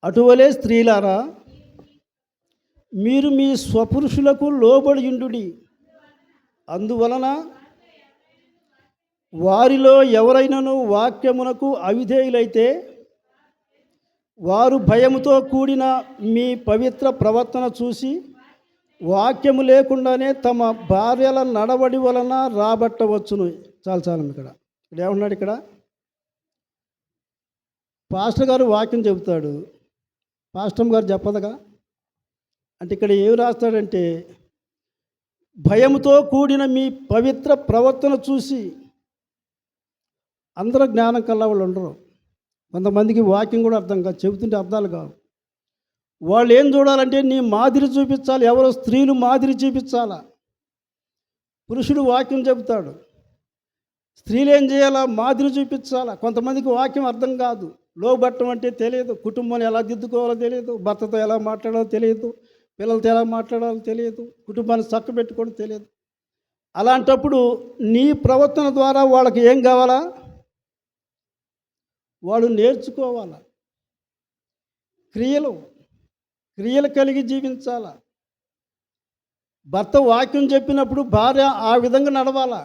అటువలే స్త్రీలారా, మీరు మీ స్వపురుషులకు లోబడియుండుడి. అందువలన వారిలో ఎవరైనాను వాక్యమునకు అవిధేయులైతే వారు భయముతో కూడిన మీ పవిత్ర ప్రవర్తన చూసి వాక్యము లేకుండానే తమ భార్యల నడవడి వలన రాబట్టవచ్చును. చాలు ఇక్కడ ఏమన్నాడు? ఇక్కడ పాస్టర్ గారు వాక్యం చెబుతాడు, పాస్టర్ గారు చెప్పదుగా. అంటే ఇక్కడ ఏం రాస్తాడంటే, భయముతో కూడిన మీ పవిత్ర ప్రవర్తన చూసి. అందరూ జ్ఞానం కల్లా వాళ్ళు ఉండరు. కొంతమందికి వాక్యం కూడా అర్థం కాదు, చెబుతుంటే అర్థాలు కావు. వాళ్ళు ఏం చూడాలంటే నీ మాదిరి చూపించాలి. ఎవరో స్త్రీలు మాదిరి చూపించాలా. పురుషుడు వాక్యం చెబుతాడు, స్త్రీలు ఏం చేయాలా? మాదిరి చూపించాలా. కొంతమందికి వాక్యం అర్థం కాదు, లోబట్టం అంటే తెలియదు, కుటుంబాన్ని ఎలా దిద్దుకోవాలో తెలియదు, భర్తతో ఎలా మాట్లాడాలో తెలియదు, పిల్లలతో ఎలా మాట్లాడాలో తెలియదు, కుటుంబాన్ని చక్కబెట్టుకోవడం తెలియదు. అలాంటప్పుడు నీ ప్రవర్తన ద్వారా వాళ్ళకి ఏం కావాలా? వాళ్ళు నేర్చుకోవాలా. క్రియలు కలిగి జీవించాలా. భర్త వాక్యం చెప్పినప్పుడు భార్య ఆ విధంగా నడవాలా.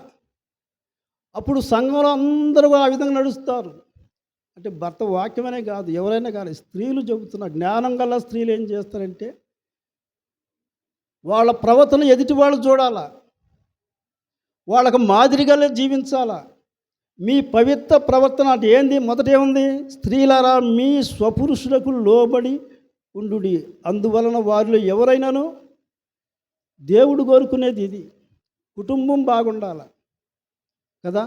అప్పుడు సంఘంలో అందరూ ఆ విధంగా నడుస్తారు. అంటే భర్త వాక్యమనే కాదు, ఎవరైనా కానీ స్త్రీలు చెబుతున్నారు. జ్ఞానం గల స్త్రీలు ఏం చేస్తారంటే వాళ్ళ ప్రవర్తన ఎదుటి వాళ్ళు చూడాలా, వాళ్ళకు మాదిరిగా జీవించాలా. మీ పవిత్ర ప్రవర్తన అంటే ఏంది? మొదట ఏముంది? స్త్రీలారా, మీ స్వపురుషులకు లోబడి ఉండుడి. అందువలన వారిలో ఎవరైనాను, దేవుడు కోరుకునేది ఇది, కుటుంబం బాగుండాలి కదా.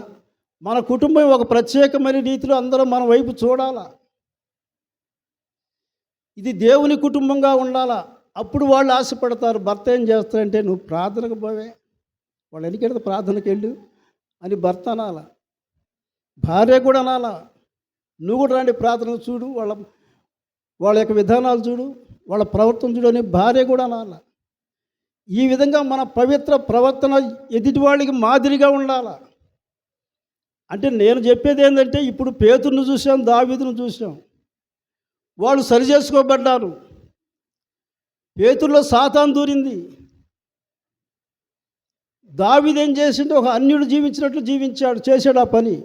మన కుటుంబం ఒక ప్రత్యేకమైన రీతిలో అందరూ మన వైపు చూడాలా. ఇది దేవుని కుటుంబంగా ఉండాలా. అప్పుడు వాళ్ళు ఆశపడతారు. భర్త ఏం చేస్తారంటే, నువ్వు ప్రార్థనకు పోవే, వాళ్ళు ఎన్నికెళ్తే ప్రార్థనకి వెళ్ళు అని భర్త అనాలా. భార్య కూడా అనాలా, నువ్వు కూడా రండి ప్రార్థన చూడు, వాళ్ళ యొక్క విధానాలు చూడు, వాళ్ళ ప్రవర్తన చూడు అని భార్య కూడా అనాలా. ఈ విధంగా మన పవిత్ర ప్రవర్తన ఎదుటి వాళ్ళకి మాదిరిగా ఉండాలా. అంటే నేను చెప్పేది ఏంటంటే, ఇప్పుడు పేతురును చూసాం, దావీదును చూసాం, వాళ్ళు సరి చేసుకోబడ్డారు. పేతురులో సాతాను దూరింది. దావీదు ఏం చేసిండు? ఒక అన్యుడు జీవించినట్లు జీవించాడు, చేశాడు ఆ పని.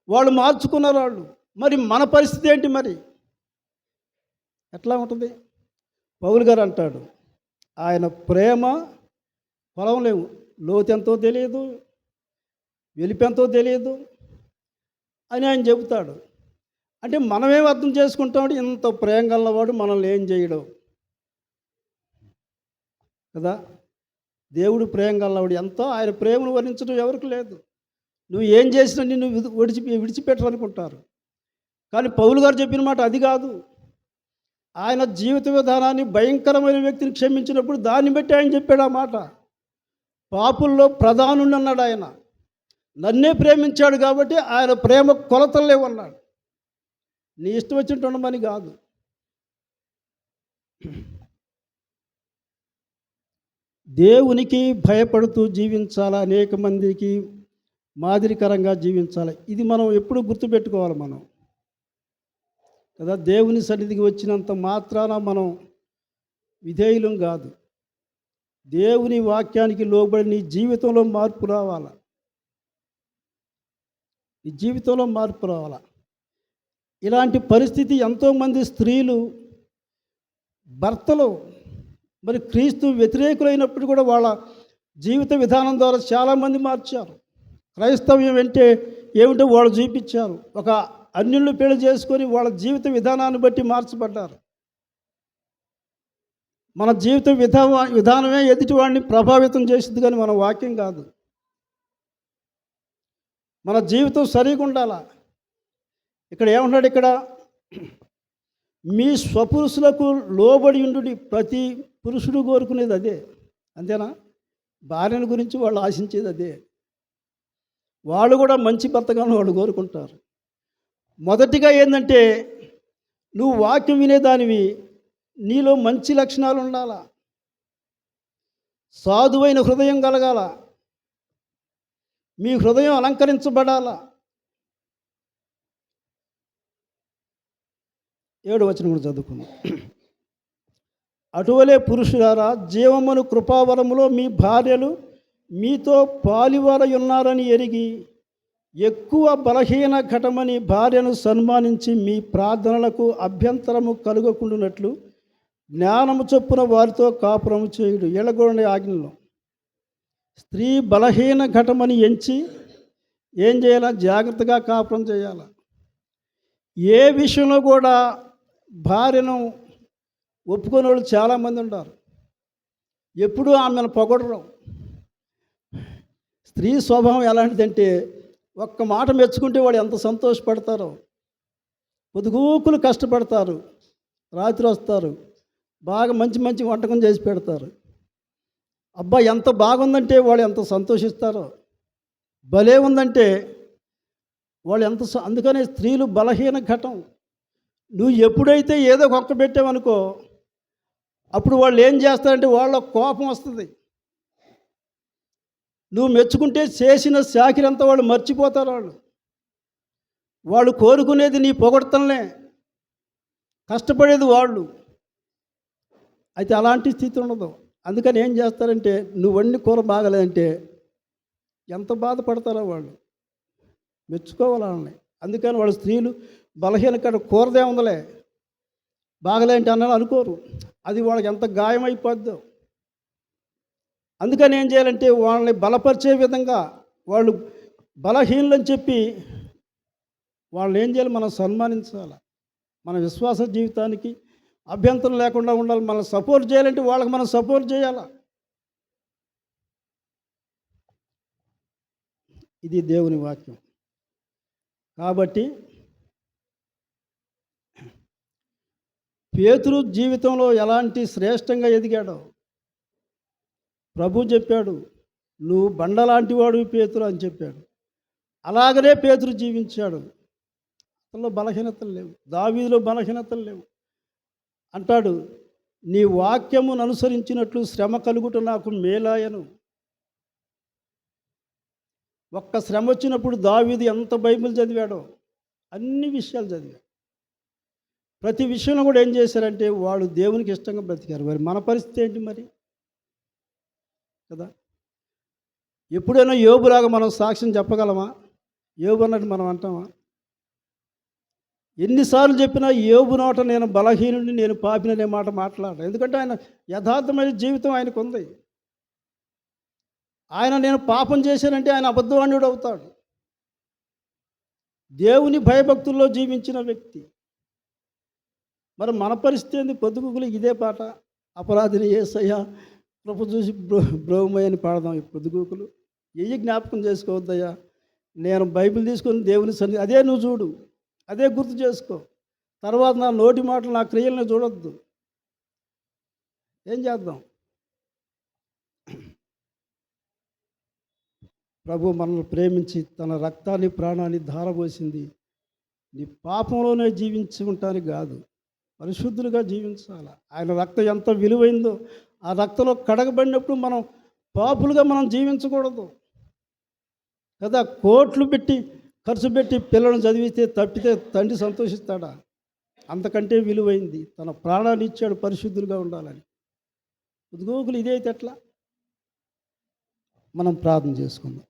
వాళ్ళు మార్చుకున్నారు వాళ్ళు. మరి మన పరిస్థితి ఏంటి? మరి ఎట్లా ఉంటుంది? పౌలు గారు అంటాడు, ఆయన ప్రేమ కొలవలేము, లోతెంతో తెలియదు, వెలిపెంతో తెలియదు అని ఆయన చెబుతాడు. అంటే మనమేం అర్థం చేసుకుంటామంటే, ఇంత ప్రేమ గలవాడు మనల్ని ఏం చేయడం కదా. దేవుడు ప్రేమ గలవాడు ఎంతో, ఆయన ప్రేమను వర్ణించడం ఎవరికి లేదు. నువ్వు ఏం చేసినా నిన్ను విడిచిపెట్టరు అనుకుంటారు. కానీ పౌలు గారు చెప్పిన మాట అది కాదు. ఆయన జీవిత విధానాన్ని భయంకరమైన వ్యక్తిని క్షమించినప్పుడు దాన్ని బట్టి ఆయన చెప్పాడు ఆ మాట. పాపుల్లో ప్రధానుడు అన్నాడు ఆయన. నన్నే ప్రేమించాడు కాబట్టి ఆయన ప్రేమ కొలతలు లేవన్నాడు. నీ ఇష్టం వచ్చినట్టు ఉండమని కాదు. దేవునికి భయపడుతూ జీవించాలా, అనేక మందికి మాదిరికరంగా జీవించాలి. ఇది మనం ఎప్పుడు గుర్తుపెట్టుకోవాలి మనం కదా. దేవుని సన్నిధికి వచ్చినంత మాత్రాన మనం విధేయులం కాదు. దేవుని వాక్యానికి లోబడి నీ జీవితంలో మార్పు రావాలా. నీ జీవితంలో మార్పు రావాలా. ఇలాంటి పరిస్థితి ఎంతోమంది స్త్రీలు భర్తలు మరి క్రీస్తు వ్యతిరేకులైనప్పుడు కూడా వాళ్ళ జీవిత విధానం ద్వారా చాలామంది మార్చారు. క్రైస్తవ్యం అంటే ఏమిటో వాళ్ళు చూపించారు. ఒక అన్యులను పెళ్లి చేసుకొని వాళ్ళ జీవిత విధానాన్ని బట్టి మార్చబడ్డారు. మన జీవిత విధానమే ఎదుటివాడిని ప్రభావితం చేసింది, కానీ మన వాక్యం కాదు. మన జీవితం సరిగా ఉండాలా. ఇక్కడ ఏమన్నాడు? ఇక్కడ మీ స్వపురుషులకు లోబడి ఉండు. ప్రతి పురుషుడు కోరుకునేది అదే, అంతేనా? భార్యను గురించి వాళ్ళు ఆశించేది అదే. వాళ్ళు కూడా మంచి భర్తగాను వాళ్ళు కోరుకుంటారు. మొదటిగా ఏంటంటే, నువ్వు వాక్యం వినేదానివి, నీలో మంచి లక్షణాలు ఉండాలా. సాధువైన హృదయం కలగాల. మీ హృదయం అలంకరించబడాలా. 7వ వచనం కూడా చదువుకుందాం. అటువలే పురుషులారా, జీవమును కృపావరములో మీ భార్యలు మీతో పాలివారై ఉన్నారని ఎరిగి ఎక్కువ బలహీన ఘటమని భార్యను సన్మానించి మీ ప్రార్థనలకు అభ్యంతరము కలుగకుండానట్లు జ్ఞానము చొప్పున వారితో కాపురము చేయుడు. ఎలగొండ ఆజ్ఞలో స్త్రీ బలహీన ఘటమని ఎంచి ఏం చేయాలా? జాగ్రత్తగా కాపురం చేయాలి. ఏ విషయంలో కూడా భార్యను ఒప్పుకునే వాళ్ళు చాలామంది ఉంటారు. ఎప్పుడూ ఆమెను పొగడరు. స్త్రీ స్వభావం ఎలాంటిదంటే, ఒక్క మాట మెచ్చుకుంటే వాడు ఎంత సంతోషపడతారో. పొదుగూకులు కష్టపడతారు, రాత్రి వస్తారు, బాగా మంచి మంచి వంటకం చేసి పెడతారు. అబ్బా ఎంత బాగుందంటే వాళ్ళు ఎంత సంతోషిస్తారో, భలే ఉందంటే వాళ్ళు ఎంత. అందుకనే స్త్రీలు బలహీన ఘటం. నువ్వు ఎప్పుడైతే ఏదో ఒక్క పెట్టావనుకో, అప్పుడు వాళ్ళు ఏం చేస్తారంటే వాళ్ళ కోపం వస్తుంది. నువ్వు మెచ్చుకుంటే చేసిన శాఖలంతా వాళ్ళు మర్చిపోతారు. వాళ్ళు కోరుకునేది నీ పొగడతలనే, కష్టపడేది వాళ్ళు. అయితే అలాంటి స్థితి ఉండదు. అందుకని ఏం చేస్తారంటే, నువ్వు వండి కూర బాగలేదంటే ఎంత బాధపడతారో వాళ్ళు. మెచ్చుకోవాలని. అందుకని వాళ్ళు స్త్రీలు బలహీన కూరదే ఉందలే, బాగలేంటి అన్నాను అనుకోరు. అది వాళ్ళకి ఎంత గాయమైపోద్దో. అందుకని ఏం చేయాలంటే, వాళ్ళని బలపరిచే విధంగా, వాళ్ళు బలహీనలని చెప్పి వాళ్ళని ఏం చేయాలి? మనం సన్మానించాలి. మన విశ్వాస జీవితానికి అభ్యంతరం లేకుండా ఉండాలి. మనం సపోర్ట్ చేయాలంటే వాళ్ళకి మనం సపోర్ట్ చేయాలి. ఇది దేవుని వాక్యం. కాబట్టి పేతురు జీవితంలో ఎలాంటి శ్రేష్టంగా ఎదిగాడో ప్రభు చెప్పాడు. నువ్వు బండలాంటి వాడు పేతురు అని చెప్పాడు. అలాగనే పేతురు జీవించాడు. అతనిలో బలహీనతలు లేవు, దావీదులో బలహీనతలు లేవు. అంటాడు, నీ వాక్యమును అనుసరించినట్లు శ్రమ కలుగుట నాకు మేలాయను. ఒక్క శ్రమ వచ్చినప్పుడు దావీదు ఎంత బైబిల్ చదివాడో, అన్ని విషయాలు చదివాడు. ప్రతి విషయంలో కూడా ఏం చేశారంటే, వాళ్ళు దేవునికి ఇష్టంగా బ్రతికారు. మరి మన పరిస్థితి ఏంటి మరి కదా? ఎప్పుడైనా యోబులాగా మనం సాక్ష్యం చెప్పగలమా? యోబు అన్నట్టు మనం అంటామా? ఎన్నిసార్లు చెప్పినా యోబు నోట నేను బలహీనుడిని, నేను పాపిననే మాట మాట్లాడరు. ఎందుకంటే ఆయన యథార్థమైన జీవితం ఆయనకు ఉంది. ఆయన నేను పాపం చేశానంటే ఆయన అబద్ధవాణ్యుడు అవుతాడు. దేవుని భయభక్తుల్లో జీవించిన వ్యక్తి. మరి మన పరిస్థితి ఏంది? పొద్దుగుకులు ఇదే పాట, అపరాధిని యేసయ్య కృప చూసి బ్రోమయ్య అని పాడదాం. ఈ పొద్దుగుకులు జ్ఞాపకం చేసుకోవద్దయ్యా. నేను బైబిల్ తీసుకొని దేవుని సన్నిధి, అదే నువ్వు చూడు, అదే గుర్తు చేసుకో. తర్వాత నా నోటి మాటలు, నా క్రియలను చూడొద్దు. ఏం చేద్దాం? ప్రభు మనల్ని ప్రేమించి తన రక్తాన్ని, ప్రాణాన్ని ధారపోసింది నీ పాపంలోనే జీవించుకుంటానికి కాదు, పరిశుద్ధులుగా జీవించాలి. ఆయన రక్తం ఎంత విలువైందో, ఆ రక్తంలో కడగబడినప్పుడు మనం పాపులుగా మనం జీవించకూడదు కదా. కోట్లు పెట్టి ఖర్చు పెట్టి పిల్లలను చదివితే తప్పితే తండ్రి సంతోషిస్తాడా? అంతకంటే విలువైంది తన ప్రాణాన్ని ఇచ్చాడు పరిశుద్ధులుగా ఉండాలని. ఉద్యోగులు ఇదైతే ఎట్లా? మనం ప్రార్థన చేసుకుందాం.